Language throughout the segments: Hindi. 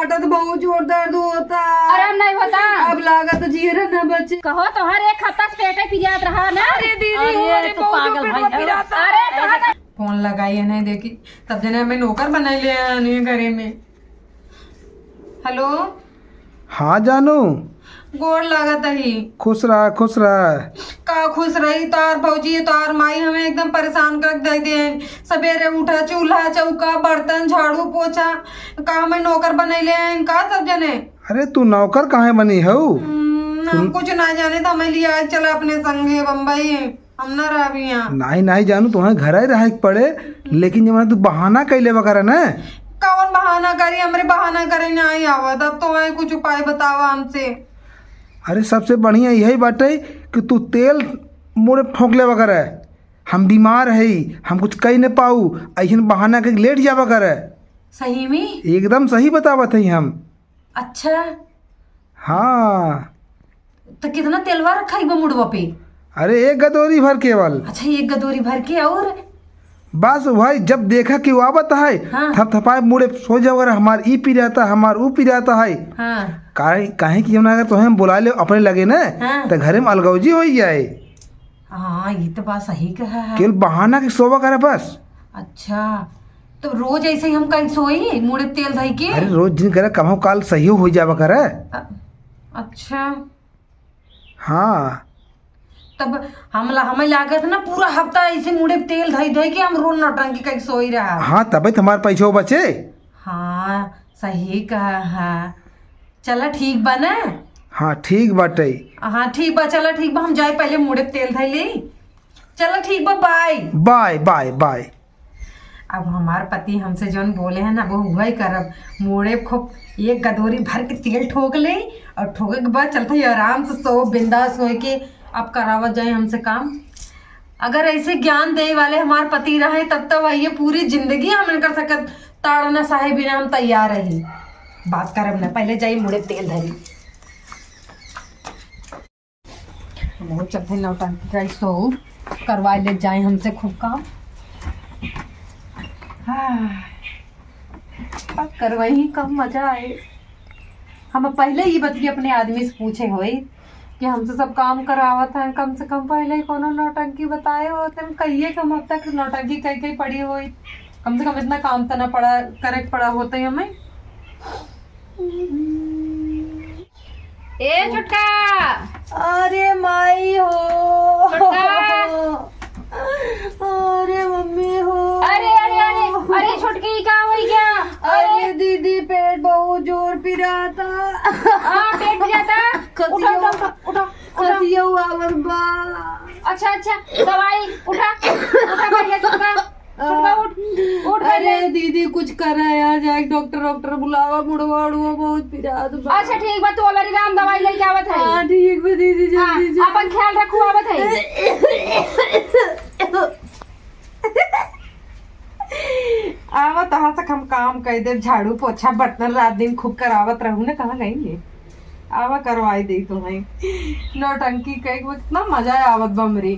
फाटत बहुत जोर दर्द होता। आराम नहीं होता। अब लागत जीरा न बचे। कहो तो हर एक हफ्ता से पेटे पिजात रहा ना। अरे दीदी हमारे तो पागल भाई। अरे फोन लगाई है नहीं देखी तब जने हमें नौकर बनाई ले आनी घरे में। हेलो हाँ जानू गोड़ लागत ही। खुश रहा खुश रहा। का खुश रही तार भौजी तार माई हमें एकदम परेशान कर दे दे। सवेरे उठा चूल्हा चौका बर्तन झाड़ू पोछा का हमें नौकर बनैले हैं का सब जने। अरे तू नौकर कहाँ बनी हो? हम कुछ ना जाने तो हमें लिया चला अपने संगे बम्बई हम न रह भी यहाँ। नहीं नहीं जानू तुम्हें घर ही रह पड़े लेकिन जब तू बहाना कैले वगैरह ना। कौन बहाना करी हमरे बहाना करे नहीं आवत। अब तो कुछ उपाय बतावा हमसे। अरे सबसे बढ़िया यही बात है कि तू तेल मोड़े ठोकले वगैरह। हम बीमार है हम कुछ कह नहीं पाऊ ऐसा बहाना के लेट जा वगैरह। सही में एकदम सही बतावत है हम। अच्छा हाँ तो कितना तेलवा रखा है मुड़वा पे? अरे एक गदोरी भर केवल। अच्छा एक गदोरी भर के और बस भाई जब देखा कि वो आवत है हाँ। थप थपाए मुड़े सो जाओ अगर हमार ई पी जाता हमार ऊ पी जाता है। हाँ काहे कि अगर तुम्हें बुला ले अपने लगे ना हाँ। तो घरे में अलगौजी हो जाए। हाँ ये तो बात सही कहा है। केवल बहाना के सोवा करे बस। अच्छा तो रोज ऐसे ही हम कहीं सोई मुड़े तेल धई के? अरे रोज दिन करे कमाओ काल सही हो जावा करे। अच्छा हाँ तब हमें लागत ना पूरा हफ्ता ऐसे मुड़े तेल धई धई के हम रोज नौटंकी कहीं सोई रहा। हाँ तबे तुम्हारे पैसे बचे। हाँ सही कहा है। चला ठीक बा ना? हाँ ठीक बाटे। हाँ ठीक बा चला ठीक बा हम जाए पहले मुड़े तेल धई ले। चला ठीक बा बाय बाय बाय बाय। अब हमार पति हमसे जौन बोले हैं ना वो हुआ ही करब। मोड़े खूब एक गदोरी भर के तेल ठोक ले और ठोके के बाद चलते ही आराम से सो बिंदास हो के अब करावत जाए हमसे काम। अगर ऐसे ज्ञान दे वाले हमार पति रहे तब तो वही पूरी जिंदगी हम नहीं कर सकत। ताड़ना साहे बिना हम तैयार रही बात करब ना। पहले जाइए मुड़े तेल धरी हम चलते नौटंकी सो करवा ले जाए हमसे खूब काम। हाँ करवाई कम मजा आए। हम पहले ही बतिए अपने आदमी से पूछे हो कि हमसे सब काम करावत है कम से कम पहले ही कोनो नौटंकी बताए होते हम कहिए कि हम अब तक नौटंकी कहीं कहीं पड़ी हो। कम से कम इतना काम तो ना पड़ा करे पड़ा होता है हमें। ए छुटका। अरे माई हो। अरे मम्मी हो। अरे अरे अरे अरे छुटकी क्या हो गया? अरे दीदी पेट बहुत जोर पी रहा था। हाँ पेट पिया था। उठा उठा उठा खसिया हुआ बा। अच्छा अच्छा दवाई उठा उठा बढ़िया छुटका छुटका उठ उठ। अरे दीदी कुछ करा यार जाए डॉक्टर बुलावा मुड़वा उड़वा बहुत पी रहा था। अच्छा ठीक बा तू अलरी राम दवाई लेके आवत है। हाँ ठीक बा दीदी जल्दी हाँ, अपन ख्याल रखू आवत है। आवत तहाँ तक हम काम कर दे झाड़ू पोछा बर्तन रात दिन खूब करावत रहूँ ना। कहाँ गई आवा करवाई दे तुम्हें नौटंकी कह कितना मजा है आवत बमरी।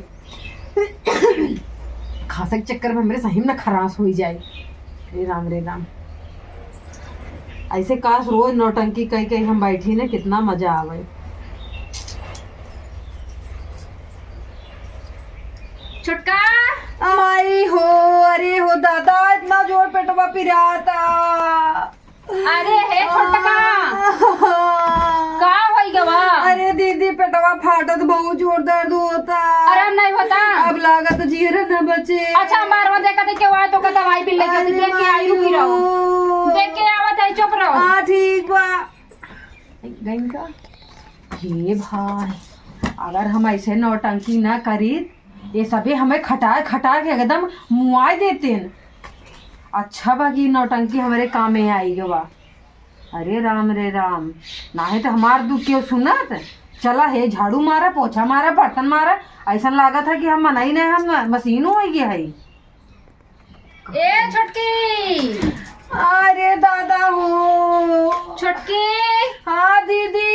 खांसे के चक्कर में मेरे सही में खराश हो जाए। रे राम ऐसे काश रोज नौटंकी कह के हम बैठी ना कितना मजा आवे। छुटका माई हो। अरे हो दादा इतना जोर पेटवा पी रहा था। अरे हे छुटका का होई गवा? अरे दीदी पेटवा फाटत बहुत जोर दर्द होता। आराम नहीं होता। अब लागत जीरा न बचे। अच्छा मारवा देखा थे क्यों आए तो का दवाई भी लेके देख के आई रुकी रहो देख के आवत है चुप रहो। हाँ ठीक बा गई का। हे भाई अगर हम ऐसे नौटंकी ना करी ये सभी हमें खटा के एकदम मुआई देते हैं। अच्छा बाकी नौटंकी हमारे काम में आई गवा। अरे राम रे राम ना है तो हमार दुख क्यों सुनत। चला है झाड़ू मारा पोछा मारा बर्तन मारा ऐसा लागत है कि हम मनाई नहीं हम मशीन हो गया है। ए छुटकी। अरे दादा हो। छुटकी। हाँ दीदी।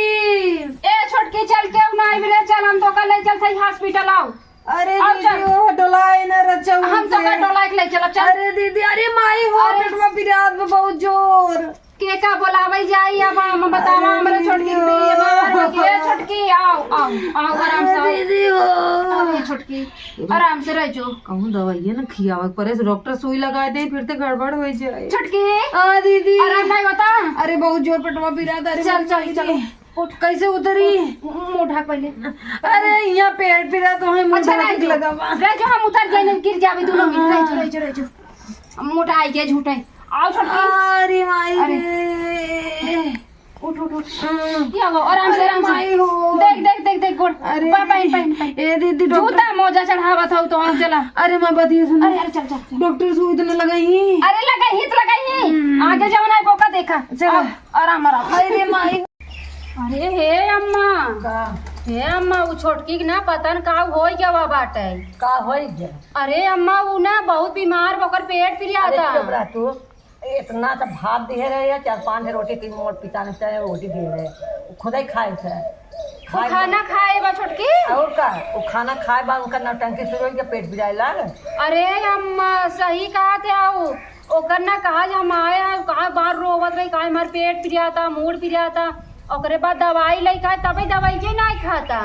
ए छुटकी चल के ना मिले चल हम तो कल चलते हॉस्पिटल आओ। अरे दीदी वो डोलाए ना रचा हम तो का डोला के ले चलो चल। अरे दीदी अरे माई हो पेटवा पी रात में बहुत जोर। के का बोलावई जाई अब हम बतावा हमरे छोटकी बीमार हो गई है। छोटकी आओ आओ आओ आराम से दीदी हो। अरे छोटकी आराम से रह जो। कहूँ दवाइयाँ ना खियावे परे से डॉक्टर सुई लगा दे फिर तो गड़बड़ हो जाए। छोटकी दीदी आराम नहीं होता। अरे बहुत जोर पेटवा पीरा था। चल चल चलो उठ कैसे उतरी? मुंह ढक पहले। अरे यहाँ पेट पीरा तो है अच्छा रह जो हम उतर जाए गिर जावे दोनों में। रह जो मोटा आई के झूठे। आओ छोटकी। अरे माई उठ उठ उठ क्या हो आराम से देख देख देख देख गोड़। अरे पहन पहन पहन ए दीदी जूता मोजा चढ़ावा था तो हम चला। अरे मैं बतिया सुन। अरे चल चल डॉक्टर सुई तो न लगाई। अरे लगाई आगे जाओ ना पोका देखा। चलो आराम आराम। अरे माई अरे हे अम्मा वो छोटकी के ना पता न का होई क्या हुआ बाटे। का होई गया? अरे अम्मा वो ना बहुत बीमार होकर पेट पिरिया अरे था। चुप रह तू। इतना तो भात दिए रहे या 4-5 रोटी 3 मोट पिताने से रोटी दिए रहे वो खुद ही खाए थे। वो खाना खाए बा छोटकी। और का वो खाना खाए बाद उनका नौटंकी शुरू हो गया पेट बिराए लाग। अरे अम्मा सही कहा थे आओ ओकर ना कहा हम आए कहा बाहर रोवत रही कहा हमारे पेट पिरिया था मूड पिरिया था। ओकरे बाद दवाई लाई खा तभी दवाई के नहीं खाता।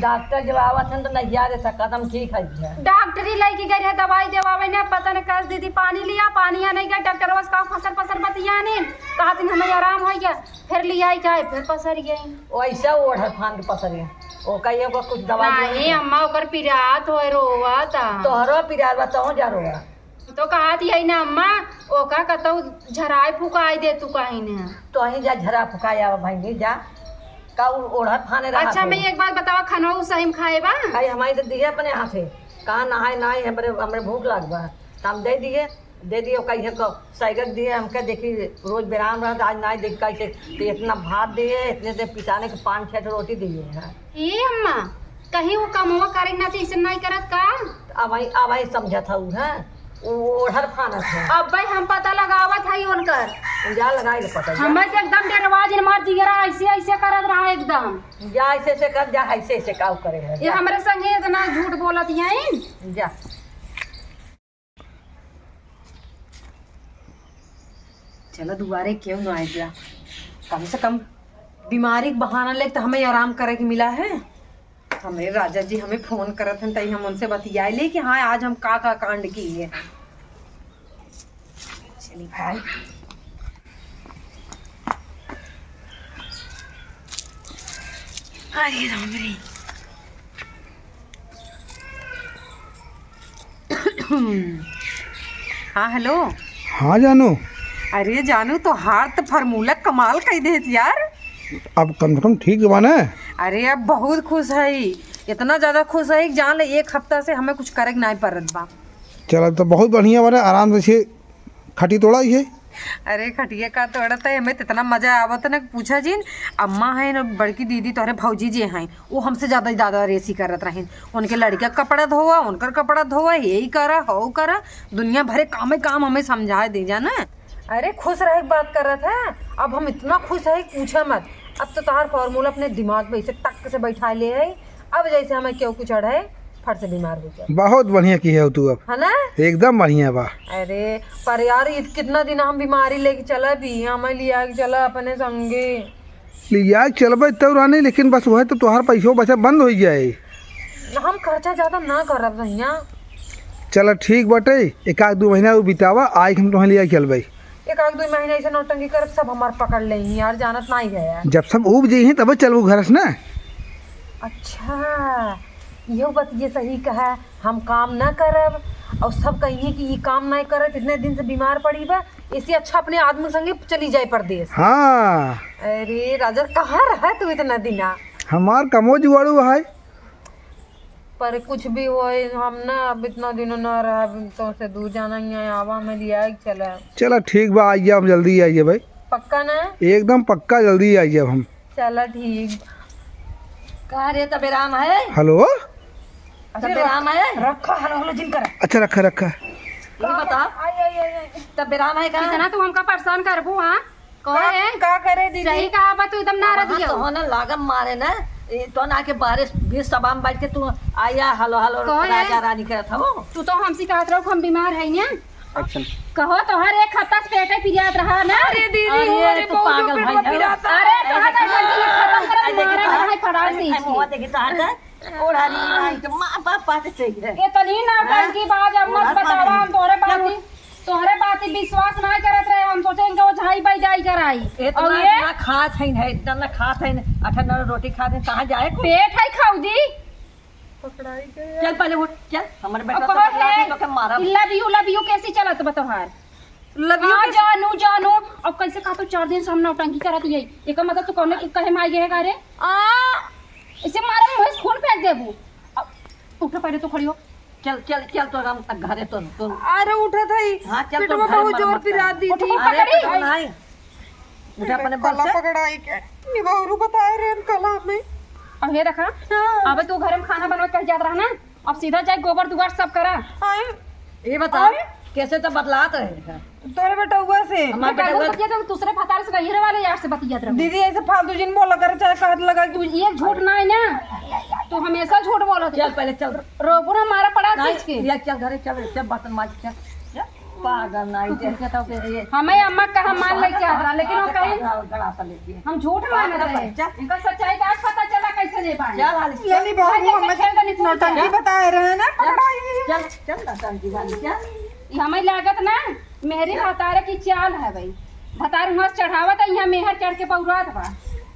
डॉक्टर जब आवत है तो नहीं याद है कदम ठीक है। डॉक्टरी लाई के गए दवाई देवावे ने पता न कस दीदी पानी लिया पानी या नहीं गया डॉक्टर बस का फसर फसर बतिया ने कहा दिन हमें आराम हो गया फिर लिया क्या फिर पसर गई। वैसा ओढ़ फान के पसर गया वो कहिए को कुछ दवाई नहीं अम्मा ओकर पिरात होए रोवा था। तोहरो पिरात बताओ जा रोवा तो कहा थी ना अम्मा ओका कतौ झराए फुकाई दे तू कहीं ने। तो ही जा झरा फुकाया भाई जा का ओढ़ फाने रहा। अच्छा मैं एक बात बतावा खाना सही में खाए बा खाई हमारी तो दिए अपने हाथे कहाँ नहाए नहाए हमरे भूख लग बा हम दे दिए कहीं को सैगत दिए हमके देखी रोज बेराम रहा आज नहीं देख कैसे तो इतना भात दिए इतने से पिसाने के 5-6 रोटी दिए हैं। ए अम्मा कहीं वो कमवा करे ना तो इसे नहीं करत का। अब आई समझा था है ओढ़र फाना था। अब भाई हम पता लगावत है उनकर जा लगाए ले पता हमें तो एकदम डरवाज मार दिया ऐसे ऐसे करत रहा एकदम। जा ऐसे कर जा ऐसे काम करे है ये हमारे संगे इतना झूठ बोलत है। जा चलो दोबारे क्यों ना आए गया कम से कम बीमारी के बहाना ले तो हमें आराम करे के मिला है। हमें राजा जी हमें फोन करत हैं तभी हम उनसे बतियाए ले कि हाँ आज हम का कांड किए। चलिए भाई अरे राम रे हाँ हेलो। हाँ जानू। अरे जानू तो हार तो फार्मूला कमाल कह दे यार। अब कम से कम ठीक बना। अरे अब बहुत खुश है इतना ज्यादा खुश है कि जान ले 1 हफ्ता से हमें कुछ करे नहीं पड़त बा। चलो तो बहुत बढ़िया बना आराम से खटी तोड़ा ही है। अरे खटिया का तोड़त है हमें इतना मजा आवत ना पूछा जी। अम्मा है ना बड़की दीदी तोहरे भौजी जी हैं वो हमसे ज्यादा रेसी करत रहे उनके लड़का कपड़ा धोआ उनकर कपड़ा धोआ यही करा हो करा दुनिया भरे काम हमें समझा दे जाना। अरे खुश रहे बात कर रहा था अब हम इतना खुश है पूछा मत। अब तो तार फार्मूला अपने दिमाग में ऐसे टक से बैठा ले है अब जैसे हमें क्यों कुछ अड़े फट से बीमार हो जाए। बहुत बढ़िया की है तू अब है ना एकदम बढ़िया बा। अरे पर यार कितना दिन हम बीमारी लेके चला भी हमें लिया के चला अपने संगे लिया चलबे तब रहने लेकिन बस वह तो तुम्हारा पैसों बचा बंद हो जाए। हम खर्चा ज्यादा ना करब भैया। चलो ठीक बटे 1-2 महीना बितावा आज हम तुम्हें लिया चलबे। 1-2 महीने ऐसे नौटंकी करब सब हमार पकड़ ले यार जानत नहीं गया। जब सब उब जी तब चलबू घर से ना। अच्छा यो बात ये सही कहा हम काम ना करब और सब कहिए कि ये काम नहीं करत इतने दिन से बीमार पड़ी बा इससे अच्छा अपने आदमी संगे चली जाए परदेश। हाँ अरे राजा कहाँ रहा तू इतना दिन हमार कमो जुआड़ू है पर कुछ भी हो हम ना अब इतना दिन ना रहा तो से दूर जाना ही है आवा में लिया चला। चलो ठीक बा आइए हम जल्दी आइए भाई। पक्का ना एकदम पक्का जल्दी आइए हम। चला ठीक। कहा रे तबेराम है। हेलो तबेराम है रखा हेलो जिन कर। अच्छा रखा ये बता तबेराम है कहाँ कितना तू हमका परेशान करबू। हाँ कहे का करे दीदी सही कहा बा तू एकदम ना रह दिया तो होना लागम मारे ना तो ना के बारिश 20 सबाम बैठ के तू आया हलो हलो कौन है? राजा रानी करत हो तू तो हमसे कहत रहो हम बीमार है ना। एक्शन कहो तो हर एक हफ्ता से पेटे पिरियात रहा ना। अरे दीदी अरे अरे तू बहुत पागल पेट भाई में है। पिराता। अरे तो हर खत्म कर मारा है फटाक से आई मुआ देखी तो हट और हरी आई तो मां पापा से सही है। ये तनी नाटक की बात अब मत बतावा। हम तोहरे बात ही विश्वास ना करत रहे। हम सोचेंगे वो झाई बाई जाई कराई और ये इतना खात है इतना ना खात है 8-9 रोटी खा दे कहां जाए पेट है खाऊ जी। चल पहले उठ चल हमारे अब बेटा कहो तो है तो के मारा लव यू कैसी चलत बतोहार लव यू हाँ जानू अब कैसे कहा तो 4 दिन से हम नौटंकी करत यही एक मतलब तू कौन कहे माई गए का रे इसे मारे मुंह खून फेंक देबू। उठो पहले तो खड़ी हो। चल चल चल तो हम घरे तो अरे उठा था ही हां चल पेट तो में घरे बहुत मत जोर मत पिरा दी उठ, थी। उठ, अरे पकड़ी। तो नहीं उठा अपने बल कला से पकड़ाई के निभाऊ बताए रे कला में। अब ये रखा अब तू घर में खाना बनवा कर जात रहा ना। अब सीधा जाए गोबर दुआर सब करा। ये बता कैसे तो बदलात रहे तोरे बेटा हुआ से हमारे बेटा कहूं हुआ- बतिया तो दूसरे फतार से हीरे वाले यार से बतियात रहो। दीदी ऐसे फालतू जिन बोला कर चाहे कहत लगा तू ये झूठ ना है ना तू हमेशा झूठ बोलत चल पहले चल रोबुर हमारा पड़ा सीख के नहीं चल घरे चल सब बर्तन माज चल पागल नहीं कहता तो फिर ये हमें अम्मा कहा मान लेके आ रहा लेकिन वो कहीं गड़ा सा लेके हम झूठ मान रहे हैं। इनका सच्चाई का आज पता चला कैसे नहीं पाए। चल हाल लेली बहू हमें नौटंकी बताए रहे ना पकड़ाई। चल चल ना संजी वाली चल ये हमें लागत ना मेरी भतारे की चाल है भाई। भतार हंस चढ़ावत है यहाँ मेहर चढ़ के पौरात बा।